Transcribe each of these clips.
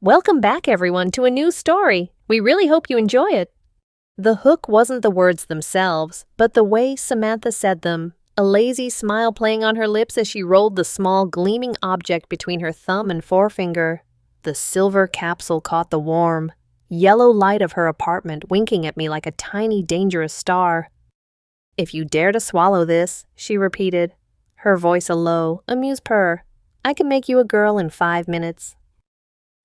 Welcome back, everyone, to a new story. We really hope you enjoy it. The hook wasn't the words themselves, but the way Samantha said them, a lazy smile playing on her lips as she rolled the small, gleaming object between her thumb and forefinger. The silver capsule caught the warm, yellow light of her apartment, winking at me like a tiny, dangerous star. "If you dare to swallow this," she repeated, her voice a low, amused purr, "I can make you a girl in 5 minutes."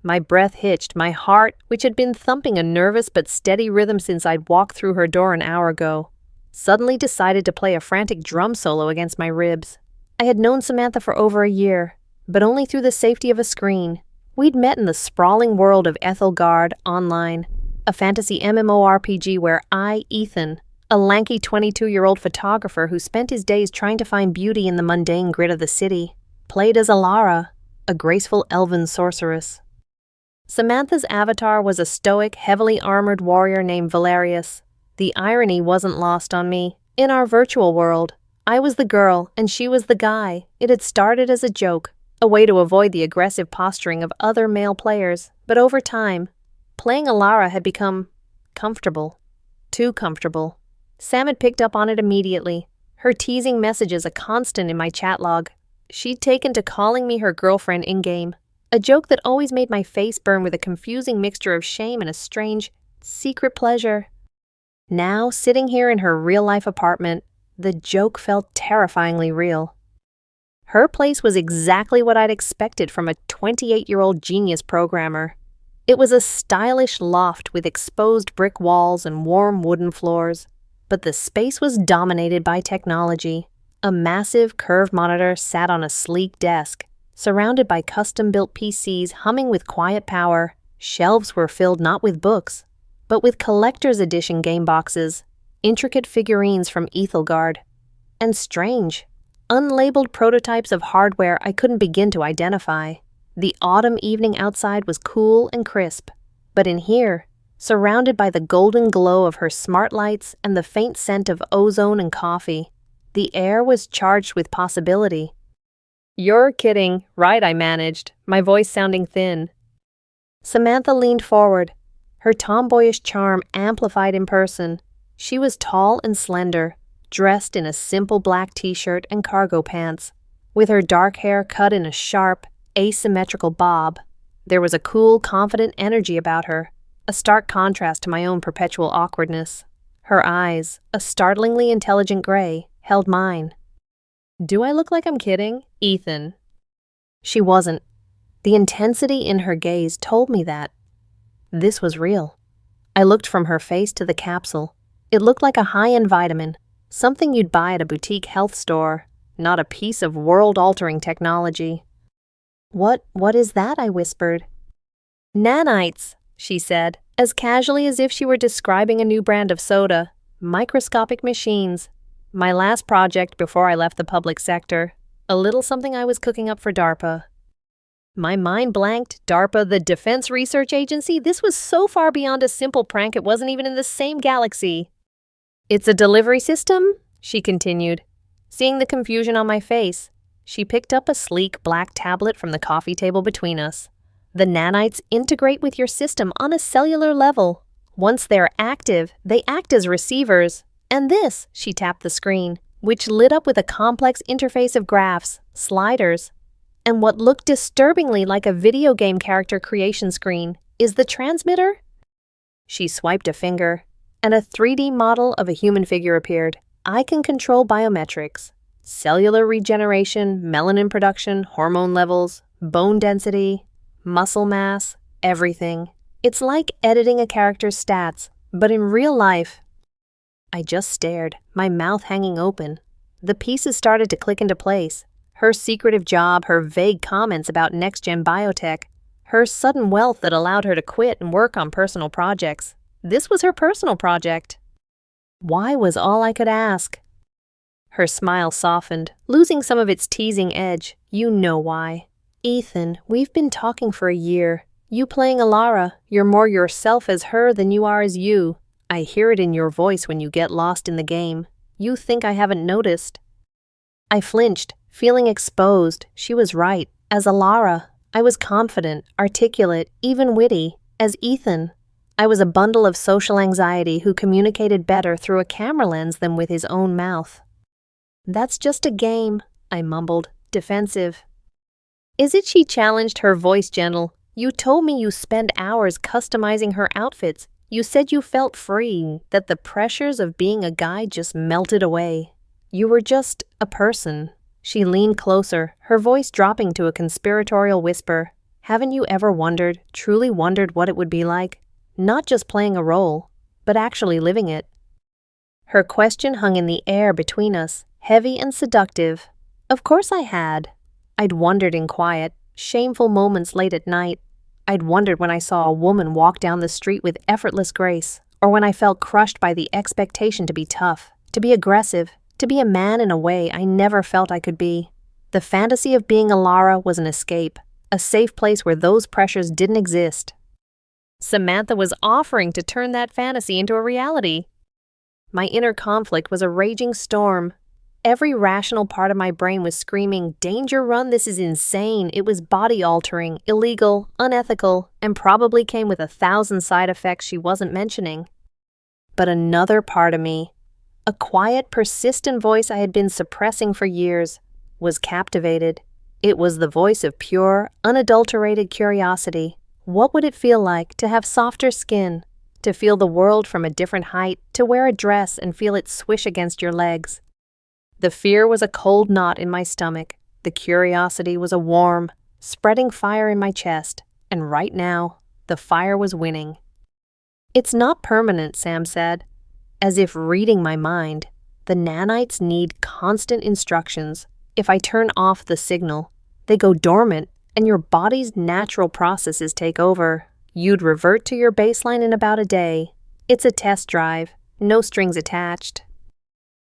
My breath hitched, my heart, which had been thumping a nervous but steady rhythm since I'd walked through her door an hour ago, suddenly decided to play a frantic drum solo against my ribs. I had known Samantha for over a year, but only through the safety of a screen. We'd met in the sprawling world of Ethelgard Online, a fantasy MMORPG where I, Ethan, a lanky 22-year-old photographer who spent his days trying to find beauty in the mundane grit of the city, played as Alara, a graceful elven sorceress. Samantha's avatar was a stoic, heavily armored warrior named Valerius. The irony wasn't lost on me. In our virtual world, I was the girl and she was the guy. It had started as a joke, a way to avoid the aggressive posturing of other male players, but over time, playing Alara had become comfortable. Too comfortable. Sam had picked up on it immediately, her teasing messages a constant in my chat log. She'd taken to calling me her girlfriend in-game, a joke that always made my face burn with a confusing mixture of shame and a strange, secret pleasure. Now, sitting here in her real-life apartment, the joke felt terrifyingly real. Her place was exactly what I'd expected from a 28-year-old genius programmer. It was a stylish loft with exposed brick walls and warm wooden floors, but the space was dominated by technology. A massive curved monitor sat on a sleek desk, surrounded by custom-built PCs humming with quiet power. Shelves were filled not with books, but with collector's edition game boxes, intricate figurines from Ethelgard, and strange, unlabeled prototypes of hardware I couldn't begin to identify. The autumn evening outside was cool and crisp, but in here, surrounded by the golden glow of her smart lights and the faint scent of ozone and coffee, the air was charged with possibility. "You're kidding, right?" I managed, my voice sounding thin. Samantha leaned forward, her tomboyish charm amplified in person. She was tall and slender, dressed in a simple black t-shirt and cargo pants, with her dark hair cut in a sharp, asymmetrical bob. There was a cool, confident energy about her, a stark contrast to my own perpetual awkwardness. Her eyes, a startlingly intelligent gray, held mine. "Do I look like I'm kidding, Ethan?" She wasn't. The intensity in her gaze told me that. This was real. I looked from her face to the capsule. It looked like a high-end vitamin, something you'd buy at a boutique health store, not a piece of world-altering technology. What is that?" I whispered. "Nanites," she said, as casually as if she were describing a new brand of soda. "Microscopic machines. My last project before I left the public sector. A little something I was cooking up for DARPA." My mind blanked. DARPA, the Defense Research Agency? This was so far beyond a simple prank it wasn't even in the same galaxy. "It's a delivery system?" she continued. Seeing the confusion on my face, she picked up a sleek black tablet from the coffee table between us. "The nanites integrate with your system on a cellular level. Once they're active, they act as receivers. And this," she tapped the screen, which lit up with a complex interface of graphs, sliders, and what looked disturbingly like a video game character creation screen, "is the transmitter." She swiped a finger, and a 3D model of a human figure appeared. "I can control biometrics, cellular regeneration, melanin production, hormone levels, bone density, muscle mass, everything. It's like editing a character's stats, but in real life." I just stared, my mouth hanging open. The pieces started to click into place. Her secretive job, her vague comments about next-gen biotech, her sudden wealth that allowed her to quit and work on personal projects. This was her personal project. Why was all I could ask. Her smile softened, losing some of its teasing edge. "You know why. Ethan, we've been talking for a year. You playing Alara, you're more yourself as her than you are as you. I hear it in your voice when you get lost in the game. You think I haven't noticed." I flinched, feeling exposed. She was right. As Alara, I was confident, articulate, even witty, as Ethan. I was a bundle of social anxiety who communicated better through a camera lens than with his own mouth. "That's just a game," I mumbled, defensive. "Is it?" She challenged, her voice gentle. "You told me you spend hours customizing her outfits. You said you felt free, that the pressures of being a guy just melted away. You were just a person." She leaned closer, her voice dropping to a conspiratorial whisper. "Haven't you ever wondered, truly wondered what it would be like? Not just playing a role, but actually living it?" Her question hung in the air between us, heavy and seductive. Of course I had. I'd wondered in quiet, shameful moments late at night. I'd wondered when I saw a woman walk down the street with effortless grace, or when I felt crushed by the expectation to be tough, to be aggressive, to be a man in a way I never felt I could be. The fantasy of being a Lara was an escape, a safe place where those pressures didn't exist. Samantha was offering to turn that fantasy into a reality. My inner conflict was a raging storm. Every rational part of my brain was screaming, "Danger, run, this is insane." It was body-altering, illegal, unethical, and probably came with 1,000 side effects she wasn't mentioning. But another part of me, a quiet, persistent voice I had been suppressing for years, was captivated. It was the voice of pure, unadulterated curiosity. What would it feel like to have softer skin, to feel the world from a different height, to wear a dress and feel it swish against your legs? The fear was a cold knot in my stomach. The curiosity was a warm, spreading fire in my chest. And right now, the fire was winning. "It's not permanent," Sam said, as if reading my mind. "The nanites need constant instructions. If I turn off the signal, they go dormant, and your body's natural processes take over. You'd revert to your baseline in about a day. It's a test drive, no strings attached."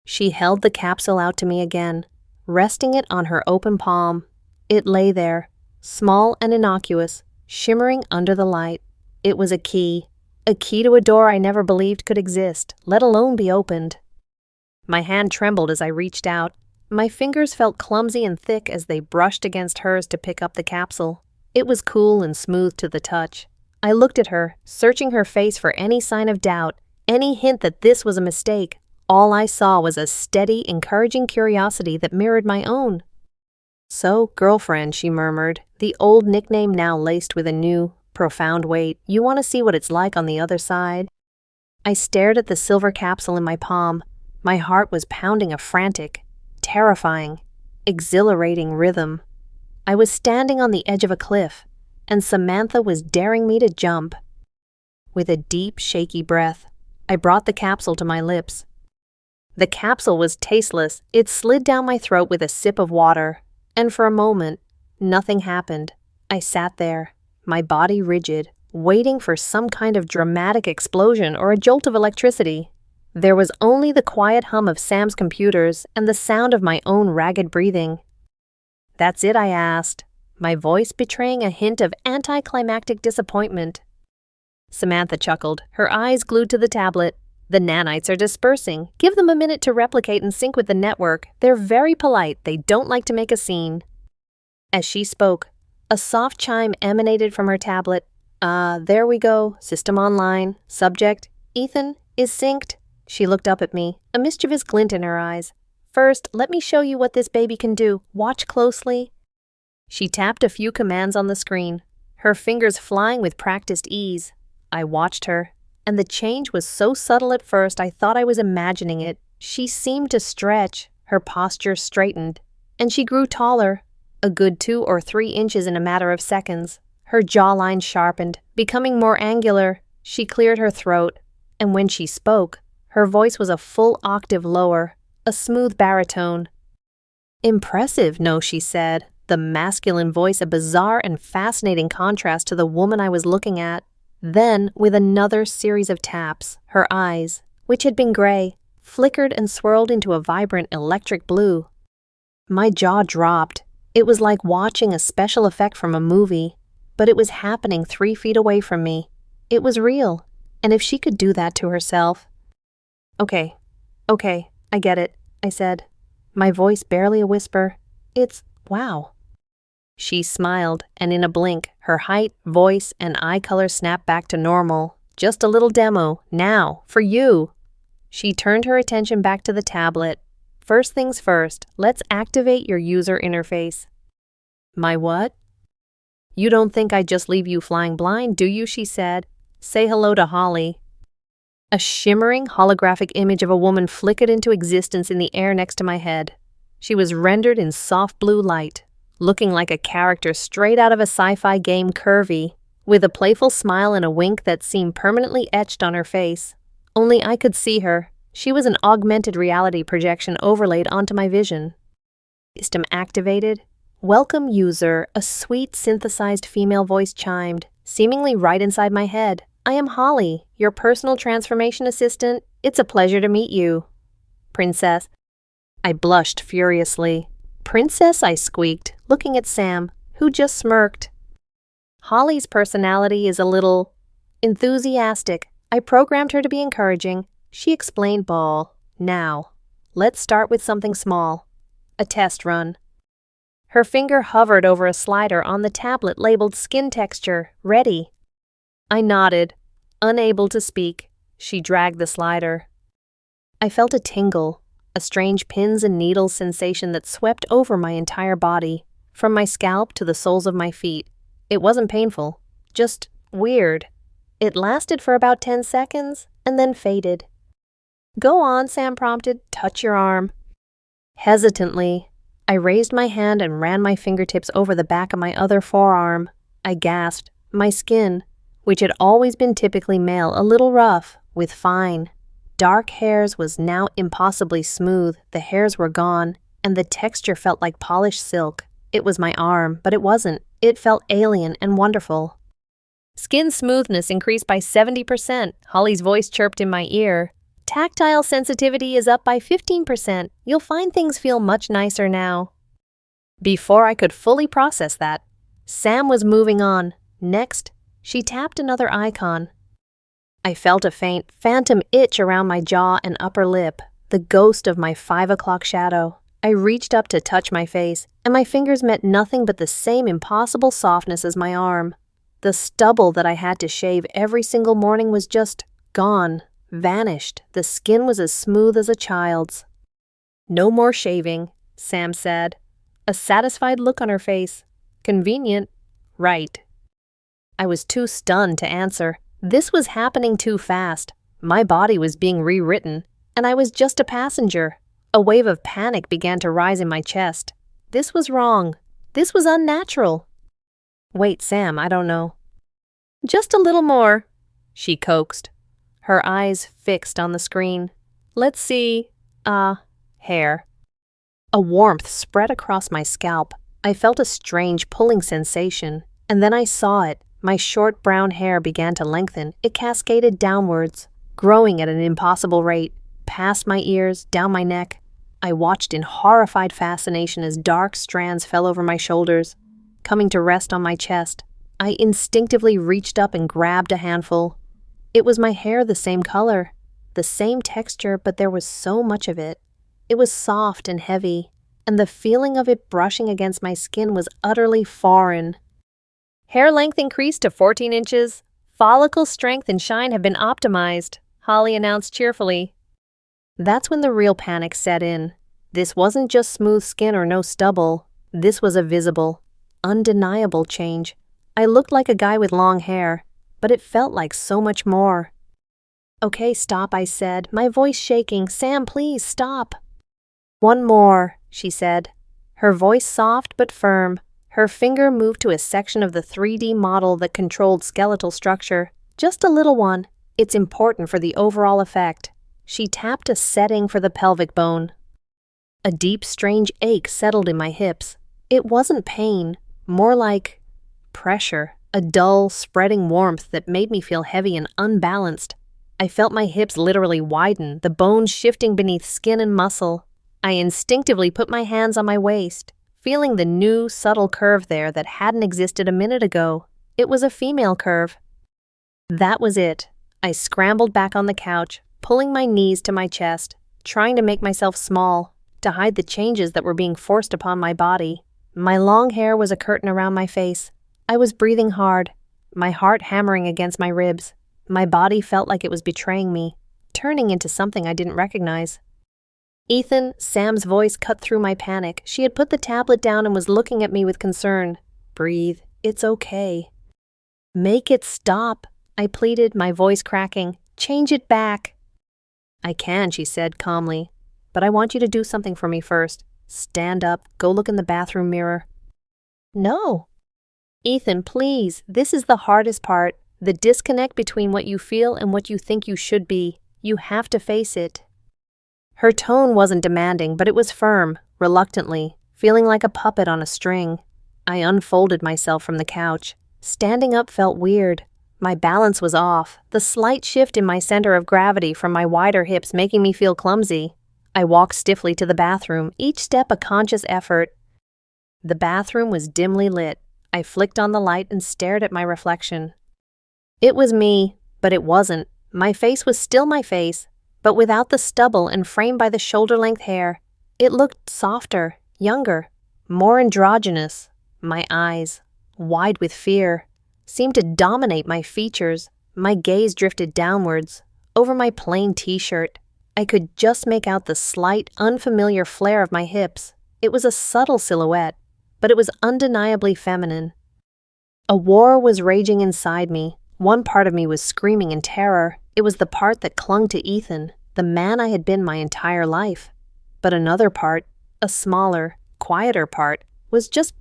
She held the capsule out to me again, resting it on her open palm. It lay there, small and innocuous, shimmering under the light. It was a key to a door I never believed could exist, let alone be opened. My hand trembled as I reached out. My fingers felt clumsy and thick as they brushed against hers to pick up the capsule. It was cool and smooth to the touch. I looked at her, searching her face for any sign of doubt, any hint that this was a mistake. All I saw was a steady, encouraging curiosity that mirrored my own. "So, girlfriend," she murmured, the old nickname now laced with a new, profound weight, "you want to see what it's like on the other side?" I stared at the silver capsule in my palm. My heart was pounding a frantic, terrifying, exhilarating rhythm. I was standing on the edge of a cliff, and Samantha was daring me to jump. With a deep, shaky breath, I brought the capsule to my lips. The capsule was tasteless. It slid down my throat with a sip of water, and for a moment, nothing happened. I sat there, my body rigid, waiting for some kind of dramatic explosion or a jolt of electricity. There was only the quiet hum of Sam's computers and the sound of my own ragged breathing. "That's it?" I asked, my voice betraying a hint of anticlimactic disappointment. Samantha chuckled, her eyes glued to the tablet. "The nanites are dispersing. Give them a minute to replicate and sync with the network. They're very polite. They don't like to make a scene." As she spoke, a soft chime emanated from her tablet. There we go. System online. Subject, Ethan, is synced." She looked up at me, a mischievous glint in her eyes. "First, let me show you what this baby can do. Watch closely." She tapped a few commands on the screen, her fingers flying with practiced ease. I watched her, and the change was so subtle at first I thought I was imagining it. She seemed to stretch, her posture straightened, and she grew taller, a good 2 or 3 inches in a matter of seconds. Her jawline sharpened, becoming more angular. She cleared her throat, and when she spoke, her voice was a full octave lower, a smooth baritone. "Impressive, no," she said, the masculine voice a bizarre and fascinating contrast to the woman I was looking at. Then, with another series of taps, her eyes, which had been gray, flickered and swirled into a vibrant electric blue. My jaw dropped. It was like watching a special effect from a movie, but it was happening 3 feet away from me. It was real, and if she could do that to herself... Okay, I get it," I said, my voice barely a whisper. "It's wow." She smiled, and in a blink, her height, voice, and eye color snapped back to normal. Just a little demo, now, for you. She turned her attention back to the tablet. First things first, let's activate your user interface. My what? You don't think I'd just leave you flying blind, do you? She said. Say hello to Holly. A shimmering holographic image of a woman flickered into existence in the air next to my head. She was rendered in soft blue light, looking like a character straight out of a sci-fi game, curvy, with a playful smile and a wink that seemed permanently etched on her face. Only I could see her. She was an augmented reality projection overlaid onto my vision. System activated. Welcome, user, a sweet, synthesized female voice chimed, seemingly right inside my head. I am Holly, your personal transformation assistant. It's a pleasure to meet you. Princess. I blushed furiously. Princess, I squeaked, looking at Sam, who just smirked. Holly's personality is a little enthusiastic. I programmed her to be encouraging. She explained Ball. Now, let's start with something small. A test run. Her finger hovered over a slider on the tablet labeled skin texture, ready. I nodded, unable to speak. She dragged the slider. I felt a tingle, a strange pins and needles sensation that swept over my entire body, from my scalp to the soles of my feet. It wasn't painful, just weird. It lasted for about 10 seconds and then faded. Go on, Sam prompted. Touch your arm. Hesitantly, I raised my hand and ran my fingertips over the back of my other forearm. I gasped. My skin, which had always been typically male, a little rough, with fine, dark hairs, was now impossibly smooth. The hairs were gone, and the texture felt like polished silk. It was my arm, but it wasn't. It felt alien and wonderful. Skin smoothness increased by 70%, Holly's voice chirped in my ear. Tactile sensitivity is up by 15%. You'll find things feel much nicer now. Before I could fully process that, Sam was moving on. Next, she tapped another icon. I felt a faint, phantom itch around my jaw and upper lip, the ghost of my 5 o'clock shadow. I reached up to touch my face, and my fingers met nothing but the same impossible softness as my arm. The stubble that I had to shave every single morning was just gone. Vanished. The skin was as smooth as a child's. No more shaving, Sam said. A satisfied look on her face. Convenient. Right. I was too stunned to answer. This was happening too fast. My body was being rewritten, and I was just a passenger. A wave of panic began to rise in my chest. This was wrong. This was unnatural. Wait, Sam, I don't know. Just a little more, she coaxed, her eyes fixed on the screen. Let's see. Hair. A warmth spread across my scalp. I felt a strange pulling sensation, and then I saw it. My short brown hair began to lengthen. It cascaded downwards, growing at an impossible rate, past my ears, down my neck. I watched in horrified fascination as dark strands fell over my shoulders, coming to rest on my chest. I instinctively reached up and grabbed a handful. It was my hair, the same color, the same texture, but there was so much of it. It was soft and heavy, and the feeling of it brushing against my skin was utterly foreign. Hair length increased to 14 inches. Follicle strength and shine have been optimized, Holly announced cheerfully. That's when the real panic set in. This wasn't just smooth skin or no stubble. This was a visible, undeniable change. I looked like a guy with long hair, but it felt like so much more. Okay, stop, I said, my voice shaking. Sam, please, stop. One more, she said, her voice soft but firm. Her finger moved to a section of the 3D model that controlled skeletal structure. Just a little one. It's important for the overall effect. She tapped a setting for the pelvic bone. A deep, strange ache settled in my hips. It wasn't pain, more like pressure, a dull, spreading warmth that made me feel heavy and unbalanced. I felt my hips literally widen, the bones shifting beneath skin and muscle. I instinctively put my hands on my waist, feeling the new, subtle curve there that hadn't existed a minute ago. It was a female curve. That was it. I scrambled back on the couch, pulling my knees to my chest, trying to make myself small, to hide the changes that were being forced upon my body. My long hair was a curtain around my face. I was breathing hard, my heart hammering against my ribs. My body felt like it was betraying me, turning into something I didn't recognize. Ethan, Sam's voice cut through my panic. She had put the tablet down and was looking at me with concern. Breathe. It's okay. Make it stop, I pleaded, my voice cracking. Change it back. I can, she said calmly, but I want you to do something for me first. Stand up, go look in the bathroom mirror. No. Ethan, please, this is the hardest part, the disconnect between what you feel and what you think you should be. You have to face it. Her tone wasn't demanding, but it was firm, reluctantly, feeling like a puppet on a string. I unfolded myself from the couch. Standing up felt weird. My balance was off, the slight shift in my center of gravity from my wider hips making me feel clumsy. I walked stiffly to the bathroom, each step a conscious effort. The bathroom was dimly lit. I flicked on the light and stared at my reflection. It was me, but it wasn't. My face was still my face, but without the stubble and framed by the shoulder-length hair. It looked softer, younger, more androgynous. My eyes, wide with fear, seemed to dominate my features. My gaze drifted downwards, over my plain t-shirt. I could just make out the slight, unfamiliar flare of my hips. It was a subtle silhouette, but it was undeniably feminine. A war was raging inside me. One part of me was screaming in terror. It was the part that clung to Ethan, the man I had been my entire life. But another part, a smaller, quieter part, was just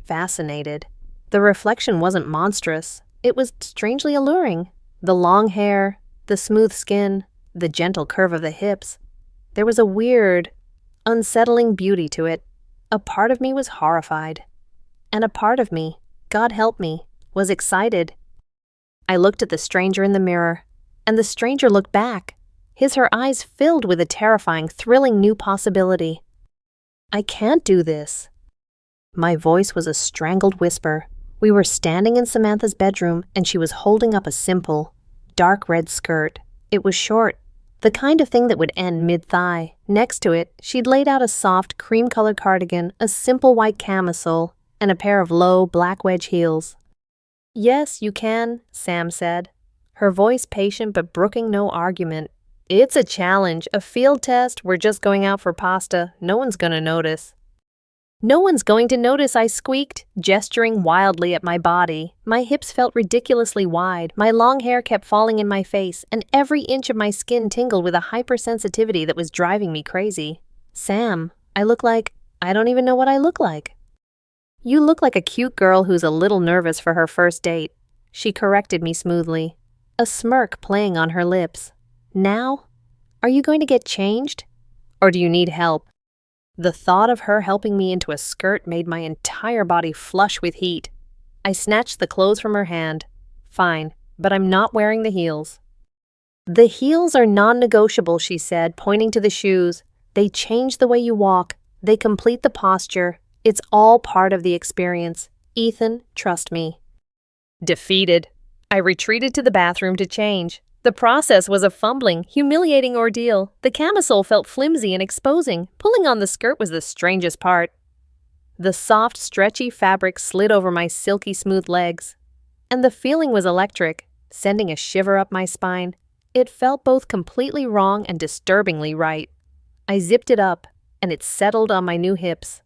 fascinated. The reflection wasn't monstrous. It was strangely alluring. The long hair, the smooth skin, the gentle curve of the hips. There was a weird, unsettling beauty to it. A part of me was horrified. And a part of me, God help me, was excited. I looked at the stranger in the mirror, and the stranger looked back, her eyes filled with a terrifying, thrilling new possibility. I can't do this. My voice was a strangled whisper. We were standing in Samantha's bedroom, and she was holding up a simple, dark red skirt. It was short, the kind of thing that would end mid-thigh. Next to it, she'd laid out a soft, cream-colored cardigan, a simple white camisole, and a pair of low, black wedge heels. Yes, you can, Sam said, her voice patient but brooking no argument. It's a challenge, a field test. We're just going out for pasta. No one's gonna notice. No one's going to notice, I squeaked, gesturing wildly at my body. My hips felt ridiculously wide, my long hair kept falling in my face, and every inch of my skin tingled with a hypersensitivity that was driving me crazy. Sam, I don't even know what I look like. You look like a cute girl who's a little nervous for her first date. She corrected me smoothly, a smirk playing on her lips. Now? Are you going to get changed? Or do you need help? The thought of her helping me into a skirt made my entire body flush with heat. I snatched the clothes from her hand. Fine, but I'm not wearing the heels. The heels are non-negotiable, she said, pointing to the shoes. They change the way you walk. They complete the posture. It's all part of the experience. Ethan, trust me. Defeated, I retreated to the bathroom to change. The process was a fumbling, humiliating ordeal. The camisole felt flimsy and exposing. Pulling on the skirt was the strangest part. The soft, stretchy fabric slid over my silky smooth legs. And the feeling was electric, sending a shiver up my spine. It felt both completely wrong and disturbingly right. I zipped it up, and it settled on my new hips,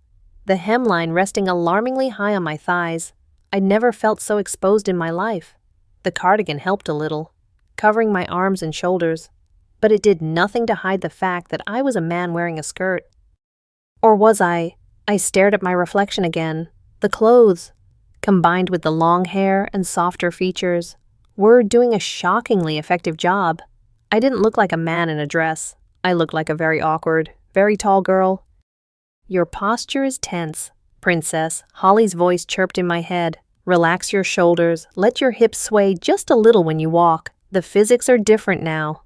the hemline resting alarmingly high on my thighs. I'd never felt so exposed in my life. The cardigan helped a little, covering my arms and shoulders, but it did nothing to hide the fact that I was a man wearing a skirt. Or was I? I stared at my reflection again. The clothes, combined with the long hair and softer features, were doing a shockingly effective job. I didn't look like a man in a dress. I looked like a very awkward, very tall girl. Your posture is tense, princess, Holly's voice chirped in my head. Relax your shoulders, let your hips sway just a little when you walk. The physics are different now.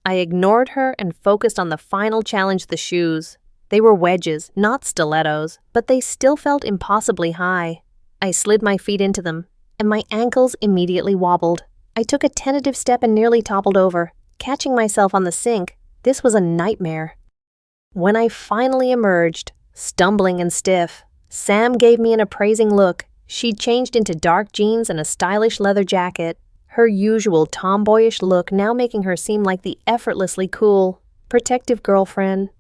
I ignored her and focused on the final challenge, the shoes. They were wedges, not stilettos, but they still felt impossibly high. I slid my feet into them, and my ankles immediately wobbled. I took a tentative step and nearly toppled over, catching myself on the sink. This was a nightmare. When I finally emerged, stumbling and stiff, Sam gave me an appraising look. She'd changed into dark jeans and a stylish leather jacket, her usual tomboyish look now making her seem like the effortlessly cool, protective girlfriend.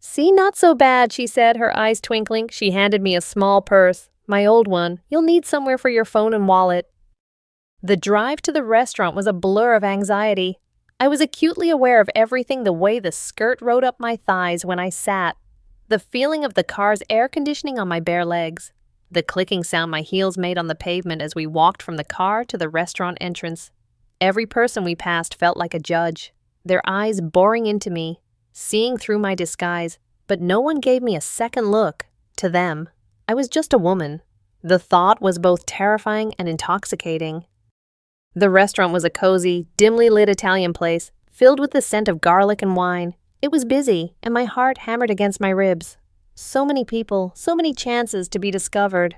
"See, not so bad," she said, her eyes twinkling. She handed me a small purse, my old one. "You'll need somewhere for your phone and wallet." The drive to the restaurant was a blur of anxiety. I was acutely aware of everything, the way the skirt rode up my thighs when I sat, the feeling of the car's air conditioning on my bare legs, the clicking sound my heels made on the pavement as we walked from the car to the restaurant entrance. Every person we passed felt like a judge, their eyes boring into me, seeing through my disguise, but no one gave me a second look. To them, I was just a woman. The thought was both terrifying and intoxicating. The restaurant was a cozy, dimly lit Italian place, filled with the scent of garlic and wine. It was busy, and my heart hammered against my ribs. So many people, so many chances to be discovered.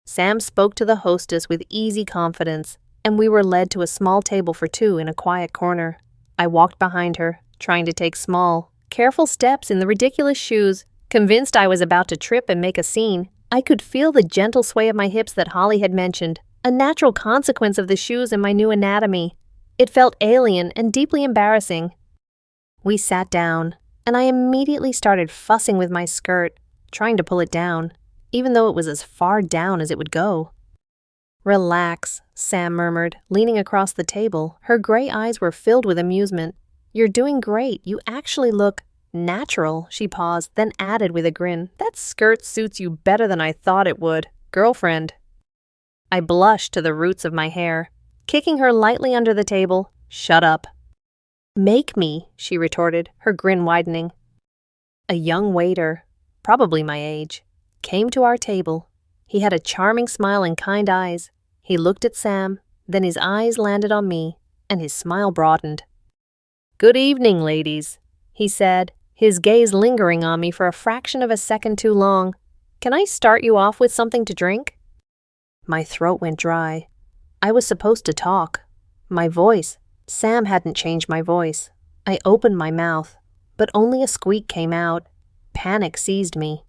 Sam spoke to the hostess with easy confidence, and we were led to a small table for two in a quiet corner. I walked behind her, trying to take small, careful steps in the ridiculous shoes, convinced I was about to trip and make a scene. I could feel the gentle sway of my hips that Holly had mentioned, a natural consequence of the shoes and my new anatomy. It felt alien and deeply embarrassing. We sat down, and I immediately started fussing with my skirt, trying to pull it down, even though it was as far down as it would go. "Relax," Sam murmured, leaning across the table. Her gray eyes were filled with amusement. "You're doing great. You actually look natural." She paused, then added with a grin, "That skirt suits you better than I thought it would, girlfriend." I blushed to the roots of my hair, kicking her lightly under the table. "Shut up." "Make me," she retorted, her grin widening. A young waiter, probably my age, came to our table. He had a charming smile and kind eyes. He looked at Sam, then his eyes landed on me, and his smile broadened. "Good evening, ladies," he said, his gaze lingering on me for a fraction of a second too long. "Can I start you off with something to drink?" My throat went dry. I was supposed to talk. My voice. Sam hadn't changed my voice. I opened my mouth, but only a squeak came out. Panic seized me.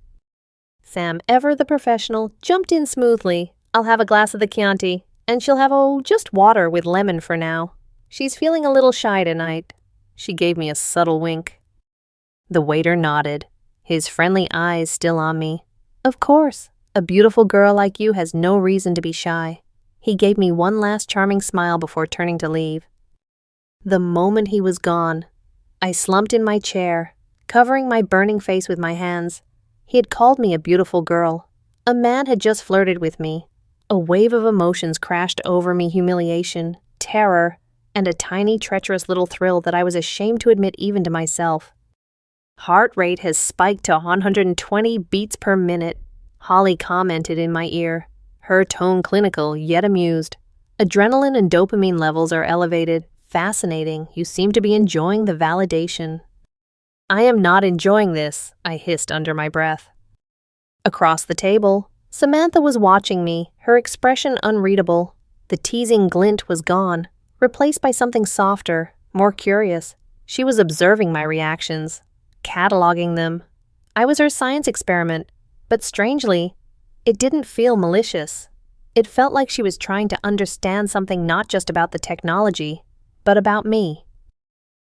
Sam, ever the professional, jumped in smoothly. "I'll have a glass of the Chianti, and she'll have, just water with lemon for now. She's feeling a little shy tonight." She gave me a subtle wink. The waiter nodded, his friendly eyes still on me. "Of course, a beautiful girl like you has no reason to be shy." He gave me one last charming smile before turning to leave. The moment he was gone, I slumped in my chair, covering my burning face with my hands. He had called me a beautiful girl. A man had just flirted with me. A wave of emotions crashed over me: humiliation, terror, and a tiny, treacherous little thrill that I was ashamed to admit even to myself. "Heart rate has spiked to 120 beats per minute," Holly commented in my ear, her tone clinical yet amused. "Adrenaline and dopamine levels are elevated. Fascinating. You seem to be enjoying the validation." "I am not enjoying this," I hissed under my breath. Across the table, Samantha was watching me, her expression unreadable. The teasing glint was gone, replaced by something softer, more curious. She was observing my reactions, cataloging them. I was her science experiment, but strangely, it didn't feel malicious. It felt like she was trying to understand something not just about the technology, but about me.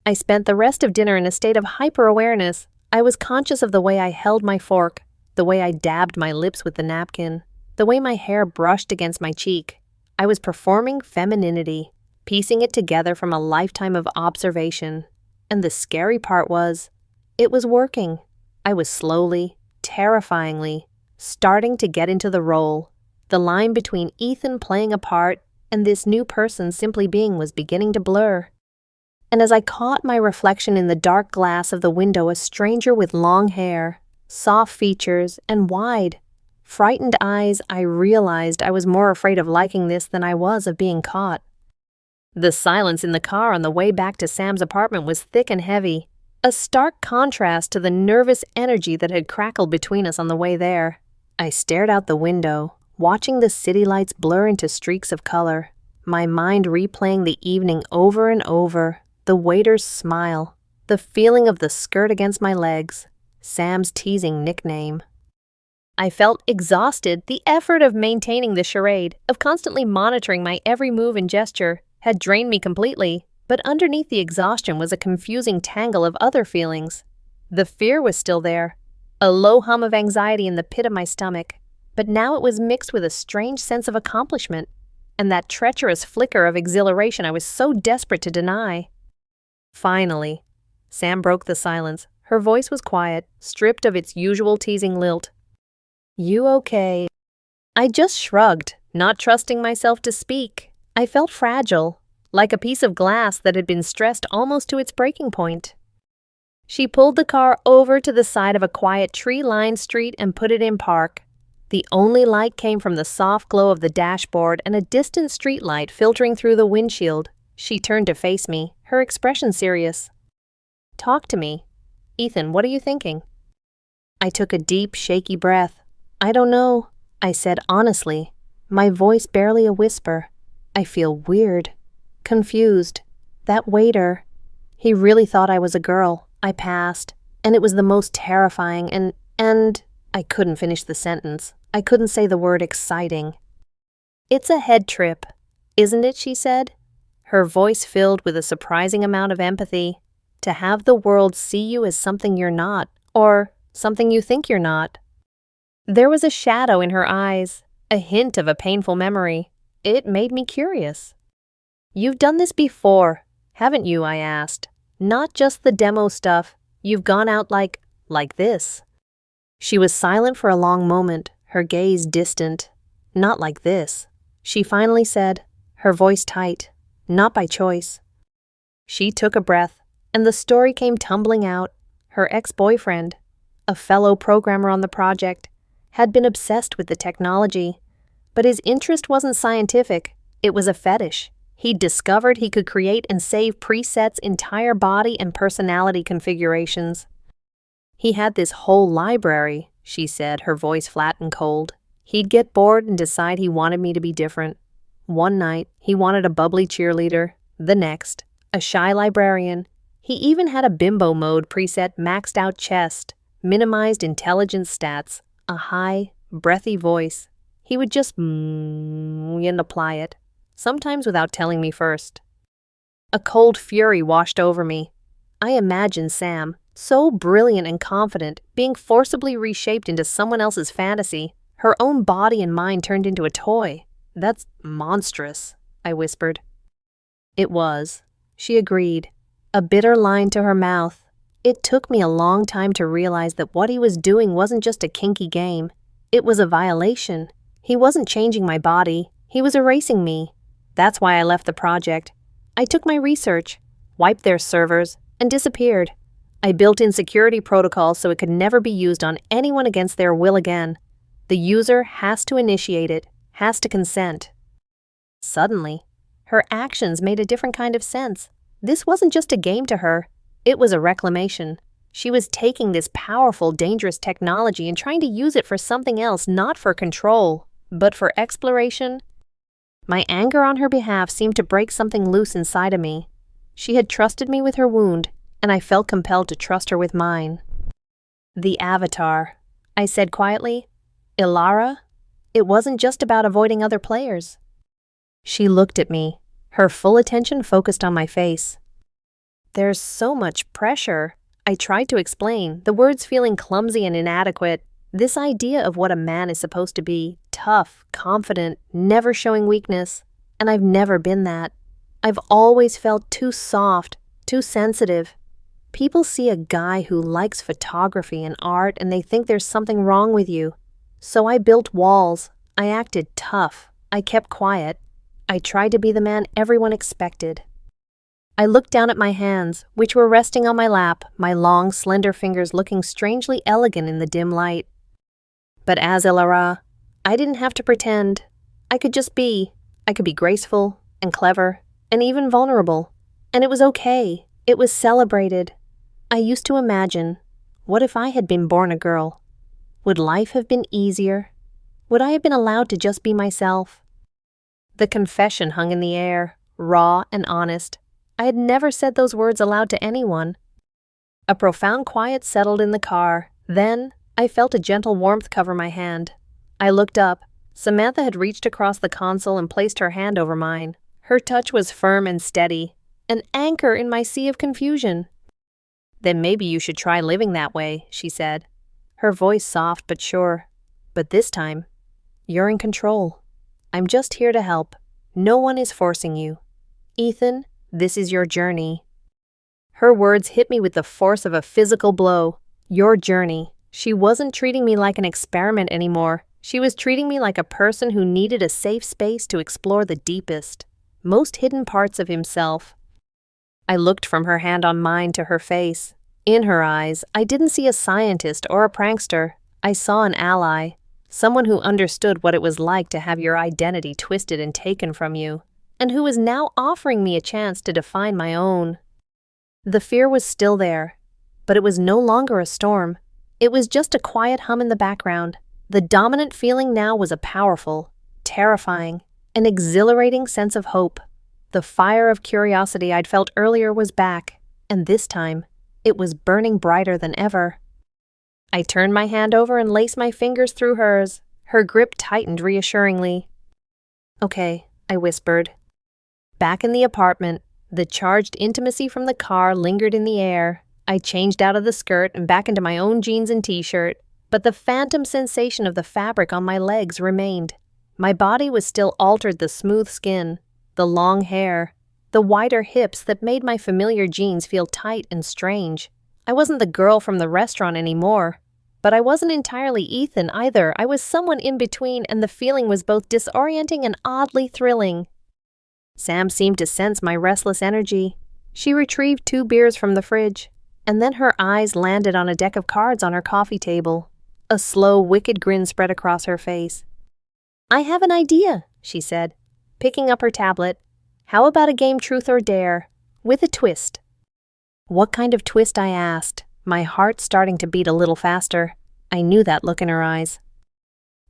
I spent the rest of dinner in a state of hyper-awareness. I was conscious of the way I held my fork, the way I dabbed my lips with the napkin, the way my hair brushed against my cheek. I was performing femininity, piecing it together from a lifetime of observation. And the scary part was, it was working. I was slowly, terrifyingly, starting to get into the role. The line between Ethan playing a part and this new person simply being was beginning to blur. And as I caught my reflection in the dark glass of the window, a stranger with long hair, soft features, and wide, frightened eyes, I realized I was more afraid of liking this than I was of being caught. The silence in the car on the way back to Sam's apartment was thick and heavy, a stark contrast to the nervous energy that had crackled between us on the way there. I stared out the window, watching the city lights blur into streaks of color, my mind replaying the evening over and over, the waiter's smile, the feeling of the skirt against my legs, Sam's teasing nickname. I felt exhausted. The effort of maintaining the charade, of constantly monitoring my every move and gesture, had drained me completely. But underneath the exhaustion was a confusing tangle of other feelings. The fear was still there, a low hum of anxiety in the pit of my stomach, but now it was mixed with a strange sense of accomplishment, and that treacherous flicker of exhilaration I was so desperate to deny. Finally, Sam broke the silence. Her voice was quiet, stripped of its usual teasing lilt. "You okay?" I just shrugged, not trusting myself to speak. I felt fragile, like a piece of glass that had been stressed almost to its breaking point. She pulled the car over to the side of a quiet tree-lined street and put it in park. The only light came from the soft glow of the dashboard and a distant street light filtering through the windshield. She turned to face me, her expression serious. "Talk to me. Ethan, what are you thinking?" I took a deep, shaky breath. "I don't know," I said honestly, my voice barely a whisper. "I feel weird. Confused. That waiter, he really thought I was a girl. I passed, and it was the most terrifying and I couldn't finish the sentence. I couldn't say the word exciting. "It's a head trip, isn't it?" she said, her voice filled with a surprising amount of empathy. "To have the world see you as something you're not, or something you think you're not." There was a shadow in her eyes, a hint of a painful memory. It made me curious. "You've done this before, haven't you?" I asked. "Not just the demo stuff. You've gone out like this." She was silent for a long moment, her gaze distant. "Not like this," she finally said, her voice tight. "Not by choice." She took a breath, and the story came tumbling out. Her ex-boyfriend, a fellow programmer on the project, had been obsessed with the technology. But his interest wasn't scientific, it was a fetish. He'd discovered he could create and save presets, entire body and personality configurations. He had this whole library, she said, her voice flat and cold. He'd get bored and decide he wanted me to be different. One night, he wanted a bubbly cheerleader. The next, a shy librarian. He even had a bimbo mode preset, maxed out chest, minimized intelligence stats, a high, breathy voice. He would just and apply it, sometimes without telling me first. A cold fury washed over me. I imagined Sam, so brilliant and confident, being forcibly reshaped into someone else's fantasy, her own body and mind turned into a toy. "That's monstrous," I whispered. "It was," she agreed, a bitter line to her mouth. It took me a long time to realize that what he was doing wasn't just a kinky game. It was a violation. He wasn't changing my body. He was erasing me. That's why I left the project. I took my research, wiped their servers, and disappeared. I built in security protocols so it could never be used on anyone against their will again. The user has to initiate it, has to consent. Suddenly, her actions made a different kind of sense. This wasn't just a game to her. It was a reclamation. She was taking this powerful, dangerous technology and trying to use it for something else, not for control, but for exploration. My anger on her behalf seemed to break something loose inside of me. She had trusted me with her wound, and I felt compelled to trust her with mine. "The Avatar," I said quietly. "Ilara, it wasn't just about avoiding other players." She looked at me, her full attention focused on my face. "There's so much pressure," I tried to explain, the words feeling clumsy and inadequate. This idea of what a man is supposed to be, tough, confident, never showing weakness. And I've never been that. I've always felt too soft, too sensitive. People see a guy who likes photography and art and they think there's something wrong with you. So I built walls. I acted tough. I kept quiet. I tried to be the man everyone expected. I looked down at my hands, which were resting on my lap, my long, slender fingers looking strangely elegant in the dim light. But as Ilara, I didn't have to pretend. I could just be. I could be graceful and clever and even vulnerable. And it was okay. It was celebrated. I used to imagine, what if I had been born a girl? Would life have been easier? Would I have been allowed to just be myself? The confession hung in the air, raw and honest. I had never said those words aloud to anyone. A profound quiet settled in the car. Then, I felt a gentle warmth cover my hand. I looked up. Samantha had reached across the console and placed her hand over mine. Her touch was firm and steady, an anchor in my sea of confusion. "Then maybe you should try living that way," she said, her voice soft but sure. "But this time, you're in control. I'm just here to help. No one is forcing you. Ethan, this is your journey." Her words hit me with the force of a physical blow. Your journey. She wasn't treating me like an experiment anymore. She was treating me like a person who needed a safe space to explore the deepest, most hidden parts of himself. I looked from her hand on mine to her face. In her eyes, I didn't see a scientist or a prankster. I saw an ally, someone who understood what it was like to have your identity twisted and taken from you, and who was now offering me a chance to define my own. The fear was still there, but it was no longer a storm. It was just a quiet hum in the background. The dominant feeling now was a powerful, terrifying, and exhilarating sense of hope. The fire of curiosity I'd felt earlier was back, and this time, it was burning brighter than ever. I turned my hand over and laced my fingers through hers. Her grip tightened reassuringly. "Okay," I whispered. Back in the apartment, the charged intimacy from the car lingered in the air. I changed out of the skirt and back into my own jeans and t-shirt, but the phantom sensation of the fabric on my legs remained. My body was still altered, the smooth skin, the long hair, the wider hips that made my familiar jeans feel tight and strange. I wasn't the girl from the restaurant anymore, but I wasn't entirely Ethan either. I was someone in between, and the feeling was both disorienting and oddly thrilling. Sam seemed to sense my restless energy. She retrieved 2 beers from the fridge, and then her eyes landed on a deck of cards on her coffee table. A slow, wicked grin spread across her face. "I have an idea," she said, picking up her tablet. "How about a game truth or dare, with a twist?" "What kind of twist?" I asked, my heart starting to beat a little faster. I knew that look in her eyes.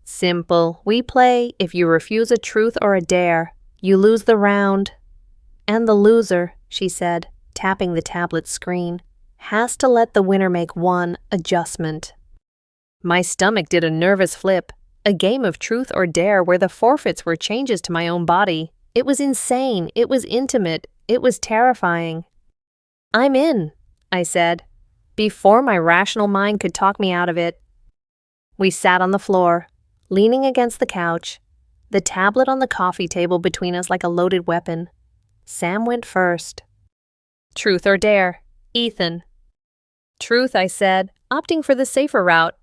"Simple. We play, if you refuse a truth or a dare, you lose the round. And the loser," she said, tapping the tablet screen, "has to let the winner make one adjustment." My stomach did a nervous flip. A game of truth or dare where the forfeits were changes to my own body. It was insane. It was intimate. It was terrifying. "I'm in," I said, before my rational mind could talk me out of it. We sat on the floor, leaning against the couch, the tablet on the coffee table between us like a loaded weapon. Sam went first. "Truth or dare, Ethan." "Truth," I said, opting for the safer route.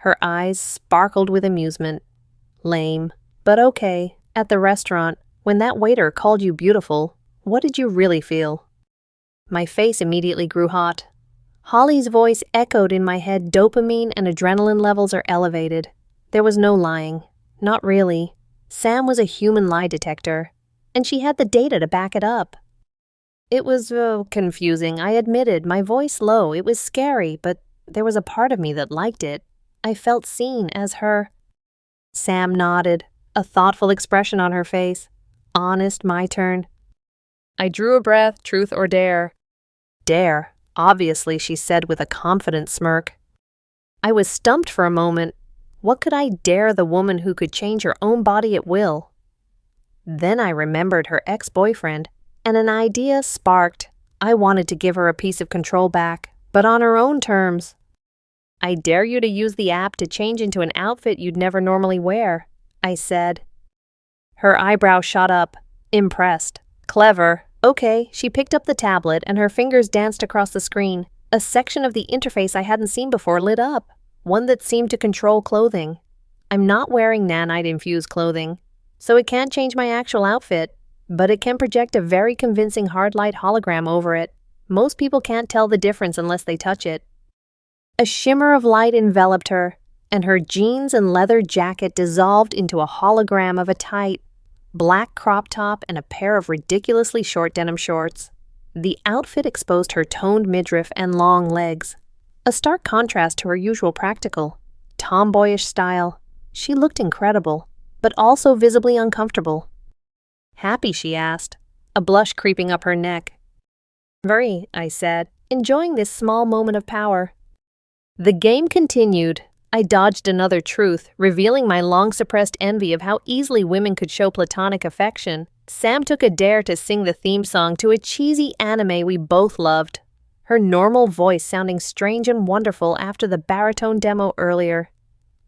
Her eyes sparkled with amusement. "Lame, but okay. At the restaurant, when that waiter called you beautiful, what did you really feel?" My face immediately grew hot. Holly's voice echoed in my head. Dopamine and adrenaline levels are elevated. There was no lying. Not really. Sam was a human lie detector, and she had the data to back it up. It was confusing, I admitted, my voice low. It was scary, but there was a part of me that liked it. I felt seen as her. Sam nodded, a thoughtful expression on her face. Honest, my turn. I drew a breath. Truth or dare? "Dare, obviously," she said with a confident smirk. I was stumped for a moment. What could I dare the woman who could change her own body at will? Then I remembered her ex-boyfriend, and an idea sparked. I wanted to give her a piece of control back, but on her own terms. "I dare you to use the app to change into an outfit you'd never normally wear," I said. Her eyebrow shot up, impressed. "Clever. Okay." She picked up the tablet and her fingers danced across the screen. A section of the interface I hadn't seen before lit up, one that seemed to control clothing. I'm not wearing nanite-infused clothing, so it can't change my actual outfit, but it can project a very convincing hard light hologram over it. Most people can't tell the difference unless they touch it. A shimmer of light enveloped her, and her jeans and leather jacket dissolved into a hologram of a tight, black crop top and a pair of ridiculously short denim shorts. The outfit exposed her toned midriff and long legs, a stark contrast to her usual practical, tomboyish style. She looked incredible, but also visibly uncomfortable. "Happy?" she asked, a blush creeping up her neck. "Very," I said, enjoying this small moment of power. The game continued. I dodged another truth, revealing my long-suppressed envy of how easily women could show platonic affection. Sam took a dare to sing the theme song to a cheesy anime we both loved, her normal voice sounding strange and wonderful after the baritone demo earlier.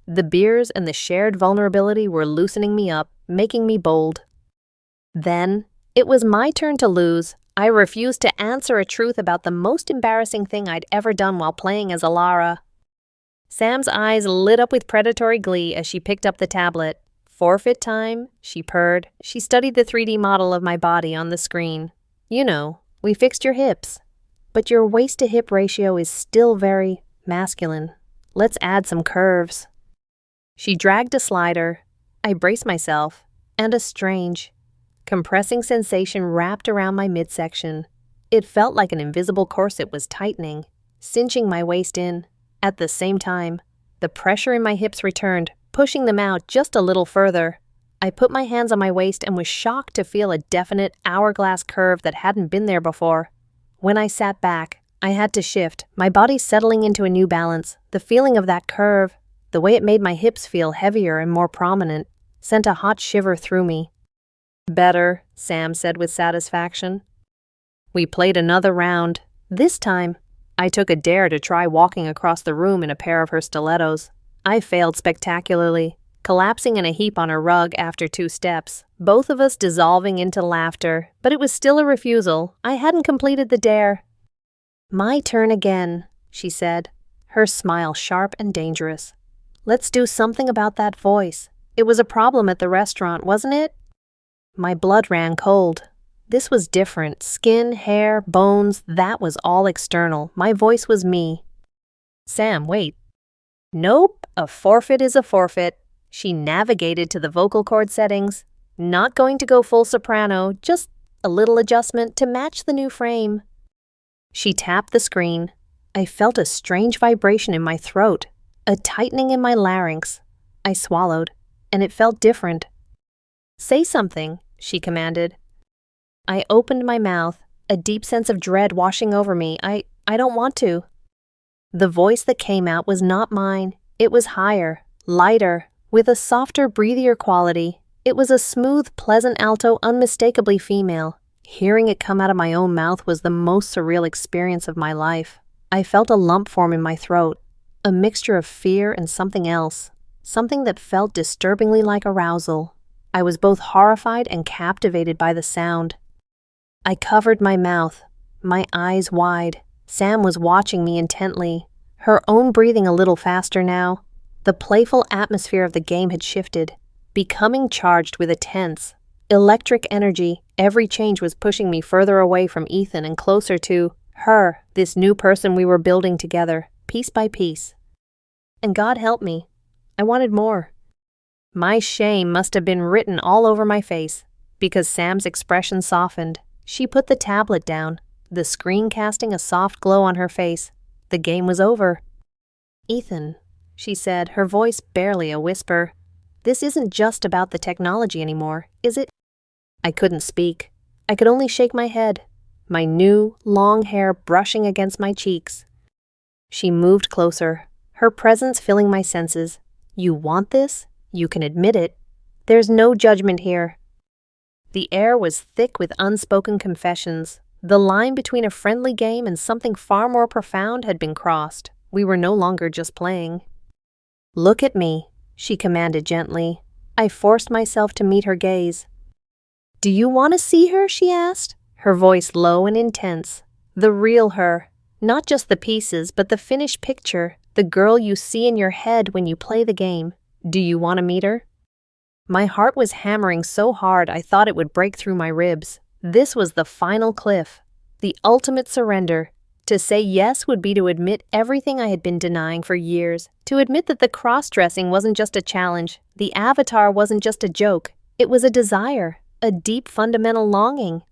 The beers and the shared vulnerability were loosening me up, making me bold. Then, it was my turn to lose. I refused to answer a truth about the most embarrassing thing I'd ever done while playing as Alara. Sam's eyes lit up with predatory glee as she picked up the tablet. Forfeit time, she purred. She studied the 3D model of my body on the screen. You know, we fixed your hips. But your waist-to-hip ratio is still very masculine. Let's add some curves. She dragged a slider. I braced myself, and a strange, compressing sensation wrapped around my midsection. It felt like an invisible corset was tightening, cinching my waist in. At the same time, the pressure in my hips returned, pushing them out just a little further. I put my hands on my waist and was shocked to feel a definite hourglass curve that hadn't been there before. When I sat back, I had to shift, my body settling into a new balance. The feeling of that curve, the way it made my hips feel heavier and more prominent, sent a hot shiver through me. Better, Sam said with satisfaction. We played another round. This time, I took a dare to try walking across the room in a pair of her stilettos. I failed spectacularly, collapsing in a heap on her rug after 2 steps, both of us dissolving into laughter, but it was still a refusal. I hadn't completed the dare. My turn again, she said, her smile sharp and dangerous. Let's do something about that voice. It was a problem at the restaurant, wasn't it? My blood ran cold. This was different. Skin, hair, bones, that was all external. My voice was me. Sam, wait. Nope, a forfeit is a forfeit. She navigated to the vocal cord settings. Not going to go full soprano, just a little adjustment to match the new frame. She tapped the screen. I felt a strange vibration in my throat, a tightening in my larynx. I swallowed, and it felt different. Say something, she commanded. I opened my mouth, a deep sense of dread washing over me. I don't want to. The voice that came out was not mine. It was higher, lighter, with a softer, breathier quality. It was a smooth, pleasant alto, unmistakably female. Hearing it come out of my own mouth was the most surreal experience of my life. I felt a lump form in my throat, a mixture of fear and something else, something that felt disturbingly like arousal. I was both horrified and captivated by the sound. I covered my mouth, my eyes wide. Sam was watching me intently, her own breathing a little faster now. The playful atmosphere of the game had shifted, becoming charged with a tense, electric energy. Every change was pushing me further away from Ethan and closer to her, this new person we were building together, piece by piece. And God help me, I wanted more. My shame must have been written all over my face, because Sam's expression softened. She put the tablet down, the screen casting a soft glow on her face. The game was over. Ethan, she said, her voice barely a whisper. This isn't just about the technology anymore, is it? I couldn't speak. I could only shake my head, my new, long hair brushing against my cheeks. She moved closer, her presence filling my senses. You want this? You can admit it. There's no judgment here. The air was thick with unspoken confessions. The line between a friendly game and something far more profound had been crossed. We were no longer just playing. Look at me, she commanded gently. I forced myself to meet her gaze. Do you want to see her? She asked, her voice low and intense. The real her, not just the pieces, but the finished picture, the girl you see in your head when you play the game. Do you want to meet her? My heart was hammering so hard I thought it would break through my ribs. This was the final cliff, the ultimate surrender. To say yes would be to admit everything I had been denying for years, to admit that the cross-dressing wasn't just a challenge, the avatar wasn't just a joke, it was a desire, a deep fundamental longing.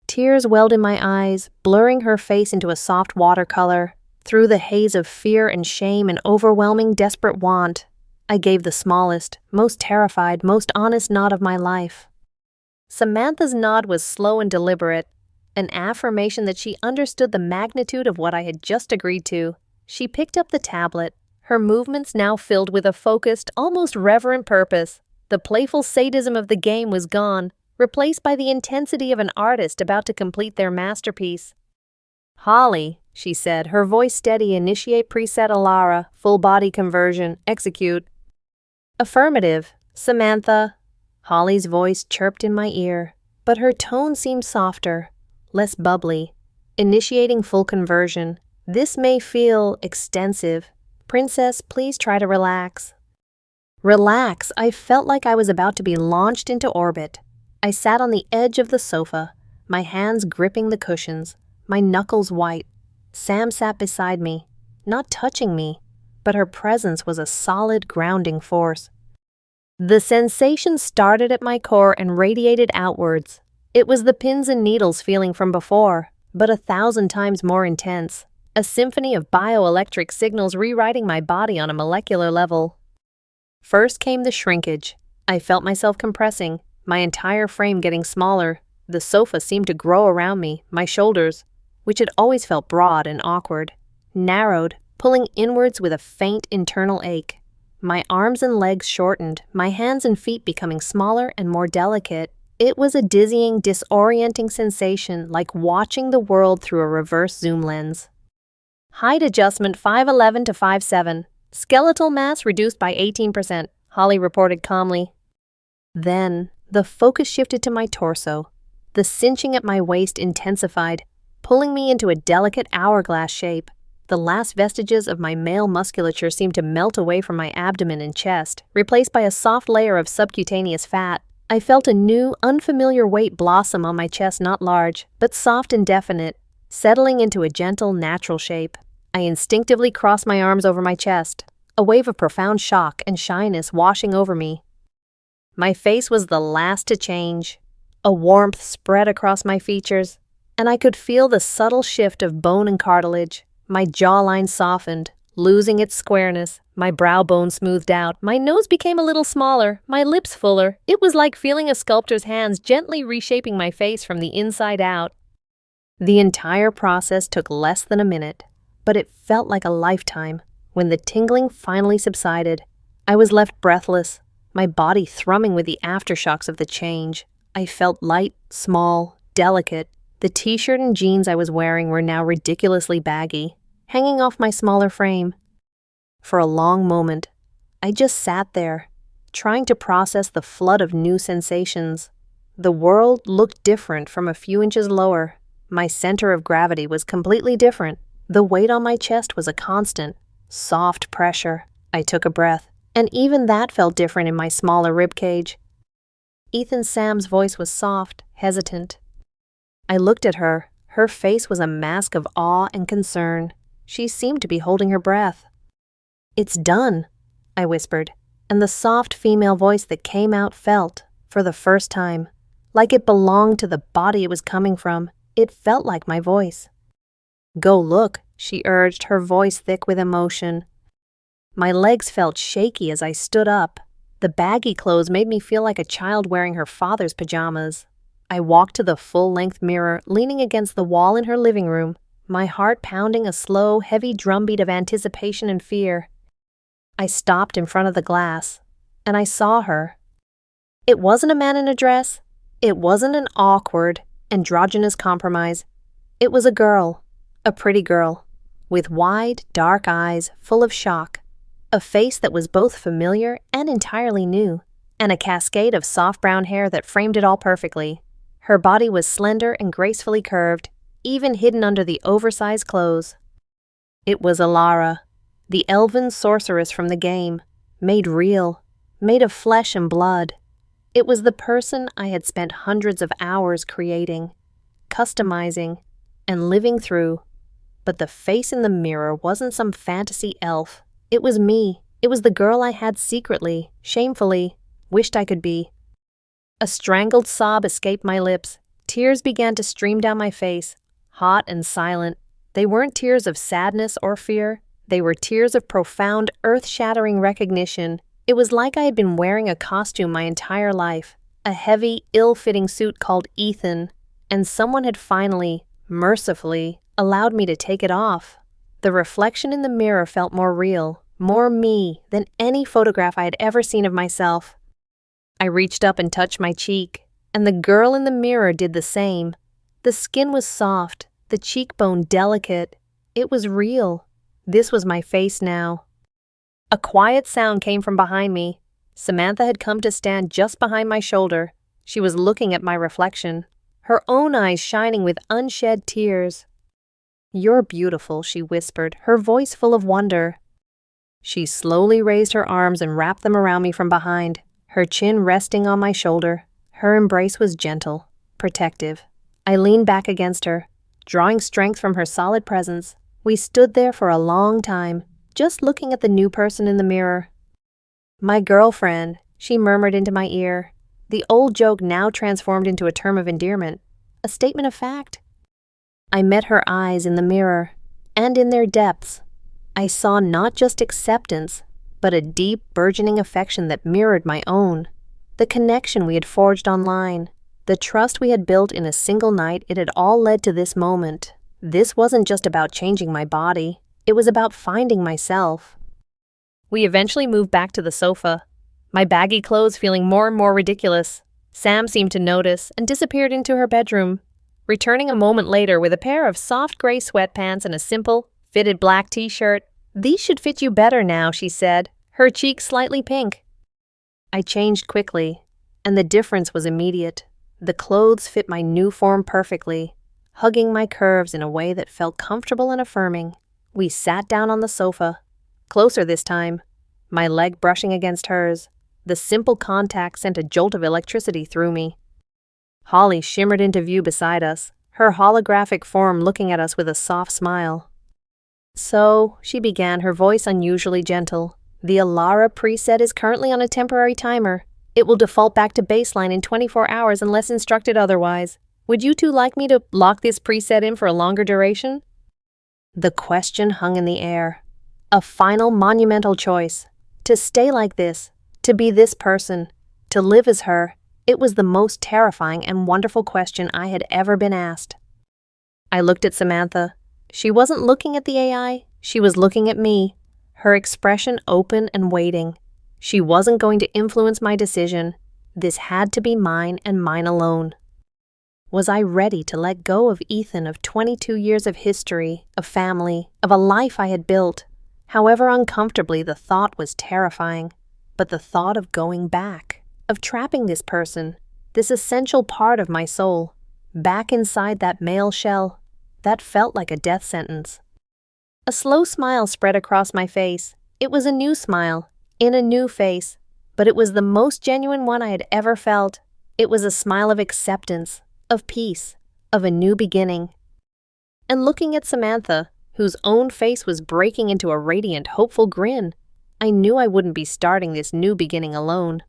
Tears welled in my eyes, blurring her face into a soft watercolor. Through the haze of fear and shame and overwhelming desperate want, I gave the smallest, most terrified, most honest nod of my life. Samantha's nod was slow and deliberate, an affirmation that she understood the magnitude of what I had just agreed to. She picked up the tablet, her movements now filled with a focused, almost reverent purpose. The playful sadism of the game was gone, replaced by the intensity of an artist about to complete their masterpiece. "Holly," she said, her voice steady. "Initiate preset Alara, full body conversion, execute." "Affirmative, Samantha." Holly's voice chirped in my ear, but her tone seemed softer, less bubbly. "Initiating full conversion. This may feel extensive. Princess, please try to relax." Relax? I felt like I was about to be launched into orbit. I sat on the edge of the sofa, my hands gripping the cushions, my knuckles white. Sam sat beside me, not touching me, but her presence was a solid grounding force. The sensation started at my core and radiated outwards. It was the pins and needles feeling from before, but 1,000 times more intense. A symphony of bioelectric signals rewriting my body on a molecular level. First came the shrinkage. I felt myself compressing, my entire frame getting smaller. The sofa seemed to grow around me, my shoulders, which had always felt broad and awkward, narrowed, pulling inwards with a faint internal ache. My arms and legs shortened, my hands and feet becoming smaller and more delicate. It was a dizzying, disorienting sensation, like watching the world through a reverse zoom lens. Height adjustment 5'11" to 5'7". Skeletal mass reduced by 18%, Holly reported calmly. Then, the focus shifted to my torso. The cinching at my waist intensified, pulling me into a delicate hourglass shape. The last vestiges of my male musculature seemed to melt away from my abdomen and chest, replaced by a soft layer of subcutaneous fat. I felt a new, unfamiliar weight blossom on my chest, not large, but soft and definite, settling into a gentle, natural shape. I instinctively crossed my arms over my chest, a wave of profound shock and shyness washing over me. My face was the last to change. A warmth spread across my features, and I could feel the subtle shift of bone and cartilage. My jawline softened, losing its squareness. My brow bone smoothed out. My nose became a little smaller, my lips fuller. It was like feeling a sculptor's hands gently reshaping my face from the inside out. The entire process took less than a minute, but it felt like a lifetime. When the tingling finally subsided, I was left breathless, my body thrumming with the aftershocks of the change. I felt light, small, delicate. The t-shirt and jeans I was wearing were now ridiculously baggy, hanging off my smaller frame. For a long moment, I just sat there, trying to process the flood of new sensations. The world looked different from a few inches lower. My center of gravity was completely different. The weight on my chest was a constant, soft pressure. I took a breath, and even that felt different in my smaller ribcage. Ethan Sam's voice was soft, hesitant. I looked at her. Her face was a mask of awe and concern. She seemed to be holding her breath. "It's done," I whispered, and the soft female voice that came out felt, for the first time, like it belonged to the body it was coming from. It felt like my voice. "Go look," she urged, her voice thick with emotion. My legs felt shaky as I stood up. The baggy clothes made me feel like a child wearing her father's pajamas. I walked to the full-length mirror, leaning against the wall in her living room, my heart pounding a slow, heavy drumbeat of anticipation and fear. I stopped in front of the glass, and I saw her. It wasn't a man in a dress. It wasn't an awkward, androgynous compromise. It was a girl, a pretty girl, with wide, dark eyes full of shock, a face that was both familiar and entirely new, and a cascade of soft brown hair that framed it all perfectly. Her body was slender and gracefully curved, even hidden under the oversized clothes. It was Alara, the elven sorceress from the game, made real, made of flesh and blood. It was the person I had spent hundreds of hours creating, customizing, and living through. But the face in the mirror wasn't some fantasy elf. It was me. It was the girl I had secretly, shamefully, wished I could be. A strangled sob escaped my lips. Tears began to stream down my face, hot and silent. They weren't tears of sadness or fear. They were tears of profound, earth-shattering recognition. It was like I had been wearing a costume my entire life, a heavy, ill-fitting suit called Ethan, and someone had finally, mercifully, allowed me to take it off. The reflection in the mirror felt more real, more me, than any photograph I had ever seen of myself. I reached up and touched my cheek, and the girl in the mirror did the same. The skin was soft, the cheekbone delicate. It was real. This was my face now. A quiet sound came from behind me. Samantha had come to stand just behind my shoulder. She was looking at my reflection, her own eyes shining with unshed tears. "You're beautiful," she whispered, her voice full of wonder. She slowly raised her arms and wrapped them around me from behind, her chin resting on my shoulder. Her embrace was gentle, protective. I leaned back against her, drawing strength from her solid presence. We stood there for a long time, just looking at the new person in the mirror. "My girlfriend," she murmured into my ear. The old joke now transformed into a term of endearment, a statement of fact. I met her eyes in the mirror, and in their depths, I saw not just acceptance, but a deep, burgeoning affection that mirrored my own. The connection we had forged online, the trust we had built in a single night, it had all led to this moment. This wasn't just about changing my body, it was about finding myself. We eventually moved back to the sofa, my baggy clothes feeling more and more ridiculous. Sam seemed to notice and disappeared into her bedroom, returning a moment later with a pair of soft gray sweatpants and a simple, fitted black t-shirt. "These should fit you better now," she said, her cheeks slightly pink. I changed quickly, and the difference was immediate. The clothes fit my new form perfectly, hugging my curves in a way that felt comfortable and affirming. We sat down on the sofa, closer this time, my leg brushing against hers. The simple contact sent a jolt of electricity through me. Holly shimmered into view beside us, her holographic form looking at us with a soft smile. "So," she began, her voice unusually gentle, "the Alara preset is currently on a temporary timer. It will default back to baseline in 24 hours unless instructed otherwise. Would you two like me to lock this preset in for a longer duration?" The question hung in the air. A final monumental choice. To stay like this, to be this person, to live as her. It was the most terrifying and wonderful question I had ever been asked. I looked at Samantha. She wasn't looking at the AI, she was looking at me, her expression open and waiting. She wasn't going to influence my decision. This had to be mine and mine alone. Was I ready to let go of Ethan, of 22 years of history, of family, of a life I had built? However uncomfortably, the thought was terrifying. But the thought of going back, of trapping this person, this essential part of my soul, back inside that male shell, that felt like a death sentence. A slow smile spread across my face. It was a new smile, in a new face, but it was the most genuine one I had ever felt. It was a smile of acceptance, of peace, of a new beginning. And looking at Samantha, whose own face was breaking into a radiant, hopeful grin, I knew I wouldn't be starting this new beginning alone.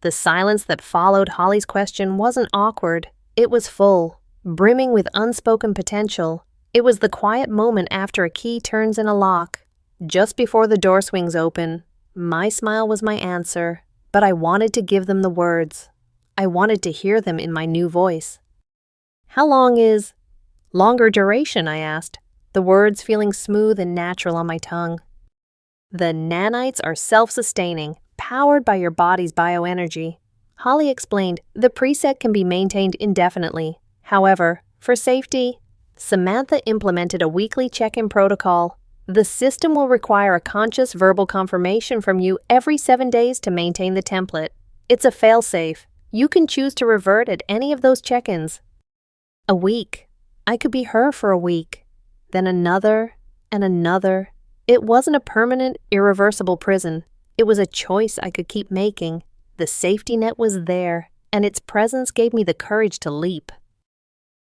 The silence that followed Holly's question wasn't awkward. It was full, brimming with unspoken potential. It was the quiet moment after a key turns in a lock, just before the door swings open. My smile was my answer, but I wanted to give them the words. I wanted to hear them in my new voice. "How long is longer duration?" I asked, the words feeling smooth and natural on my tongue. "The nanites are self-sustaining, powered by your body's bioenergy." Holly explained, "The preset can be maintained indefinitely. However, for safety, Samantha implemented a weekly check-in protocol. The system will require a conscious verbal confirmation from you every 7 days to maintain the template. It's a fail-safe. You can choose to revert at any of those check-ins." A week. I could be her for a week. Then another and another. It wasn't a permanent, irreversible prison. It was a choice I could keep making. The safety net was there, and its presence gave me the courage to leap.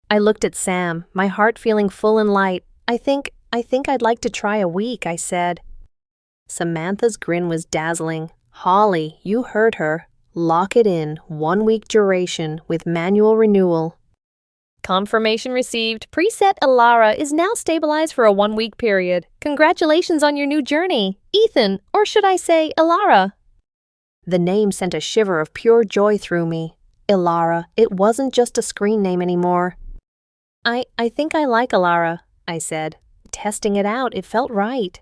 I looked at Sam, my heart feeling full and light. I think I'd like to try a week," I said. Samantha's grin was dazzling. "Holly, you heard her. Lock it in, 1 week duration with manual renewal." Confirmation received. Preset Alara is now stabilized for a 1-week period. Congratulations on your new journey, Ethan, or should I say Alara? The name sent a shiver of pure joy through me. Alara, it wasn't just a screen name anymore. I think I like Alara, I said. testing it out. It felt right.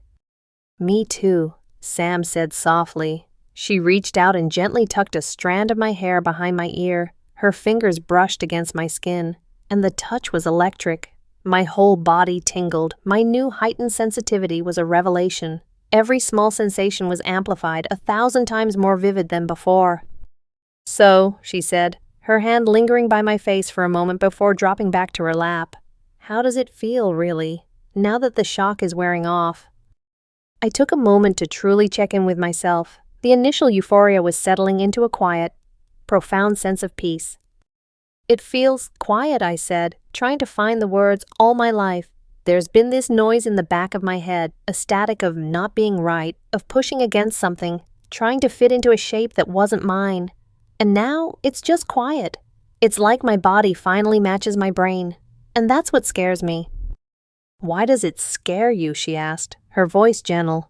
Me too, Sam said softly. She reached out and gently tucked a strand of my hair behind my ear. Her fingers brushed against my skin, and the touch was electric. My whole body tingled. My new heightened sensitivity was a revelation. Every small sensation was amplified, 1,000 times more vivid than before. "So," she said, her hand lingering by my face for a moment before dropping back to her lap. "How does it feel, really, now that the shock is wearing off?" I took a moment to truly check in with myself. The initial euphoria was settling into a quiet, profound sense of peace. "It feels quiet," I said, trying to find the words. "All my life, there's been this noise in the back of my head, a static of not being right, of pushing against something, trying to fit into a shape that wasn't mine. And now it's just quiet. It's like my body finally matches my brain. And that's what scares me." "Why does it scare you?" she asked, her voice gentle.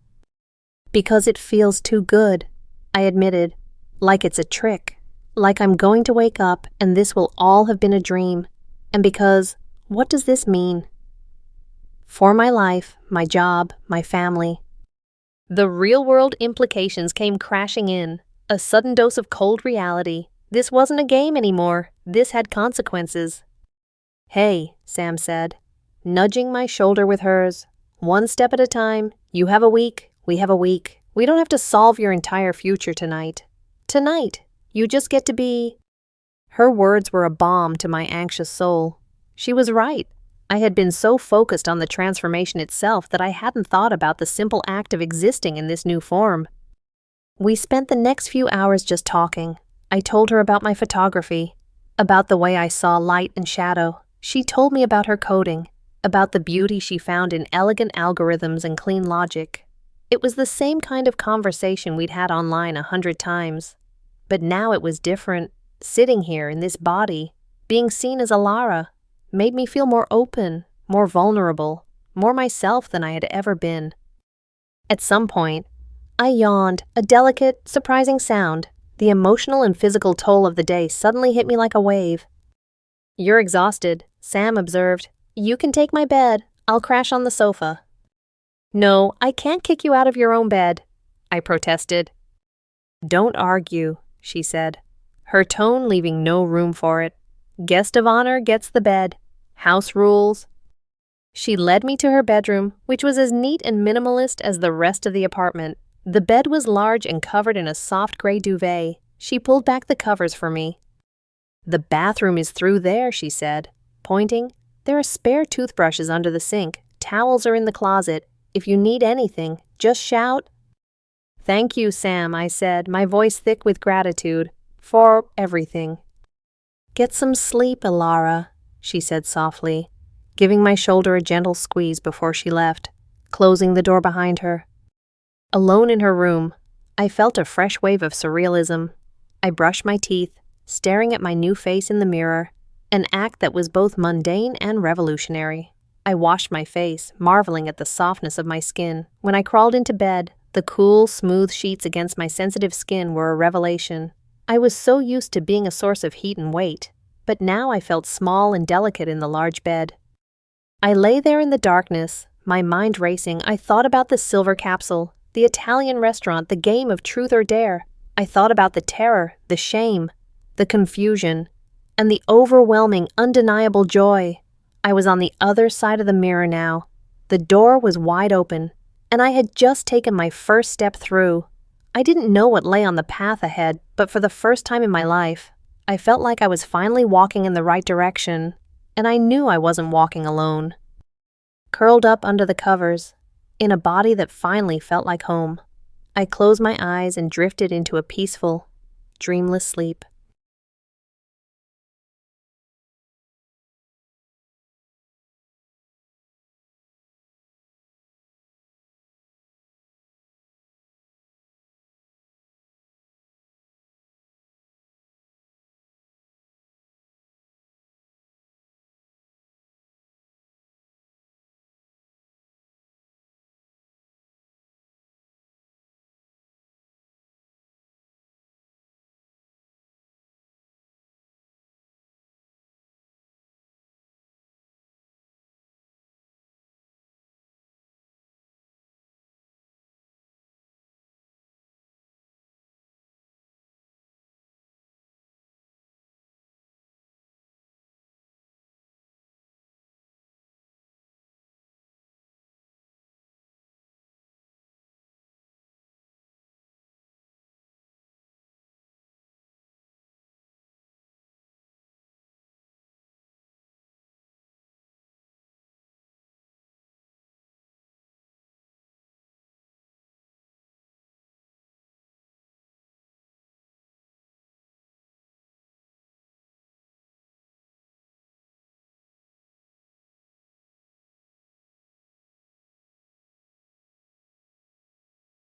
"Because it feels too good," I admitted, "like it's a trick. Like I'm going to wake up and this will all have been a dream. And because, what does this mean? For my life, my job, my family." The real-world implications came crashing in. A sudden dose of cold reality. This wasn't a game anymore. This had consequences. "Hey," Sam said, nudging my shoulder with hers. "One step at a time. You have a week. We have a week. We don't have to solve your entire future tonight. Tonight, you just get to be..." Her words were a balm to my anxious soul. She was right. I had been so focused on the transformation itself that I hadn't thought about the simple act of existing in this new form. We spent the next few hours just talking. I told her about my photography, about the way I saw light and shadow. She told me about her coding, about the beauty she found in elegant algorithms and clean logic. It was the same kind of conversation we'd had online 100 times. But now it was different. Sitting here in this body, being seen as Alara, made me feel more open, more vulnerable, more myself than I had ever been. At some point, I yawned, a delicate, surprising sound. The emotional and physical toll of the day suddenly hit me like a wave. "You're exhausted," Sam observed. "You can take my bed. I'll crash on the sofa." "No, I can't kick you out of your own bed," I protested. "Don't argue," she said, her tone leaving no room for it. "Guest of honor gets the bed. House rules." She led me to her bedroom, which was as neat and minimalist as the rest of the apartment. The bed was large and covered in a soft gray duvet. She pulled back the covers for me. "The bathroom is through there," she said, pointing. "There are spare toothbrushes under the sink. Towels are in the closet. If you need anything, just shout." "Thank you, Sam," I said, my voice thick with gratitude. "For everything." "Get some sleep, Alara," she said softly, giving my shoulder a gentle squeeze before she left, closing the door behind her. Alone in her room, I felt a fresh wave of surrealism. I brushed my teeth, staring at my new face in the mirror, an act that was both mundane and revolutionary. I washed my face, marveling at the softness of my skin. When I crawled into bed, the cool, smooth sheets against my sensitive skin were a revelation. I was so used to being a source of heat and weight, but now I felt small and delicate in the large bed. I lay there in the darkness, my mind racing. I thought about the silver capsule, the Italian restaurant, the game of truth or dare. I thought about the terror, the shame, the confusion, and the overwhelming, undeniable joy. I was on the other side of the mirror now. The door was wide open, and I had just taken my first step through. I didn't know what lay on the path ahead, but for the first time in my life, I felt like I was finally walking in the right direction, and I knew I wasn't walking alone. Curled up under the covers, in a body that finally felt like home, I closed my eyes and drifted into a peaceful, dreamless sleep.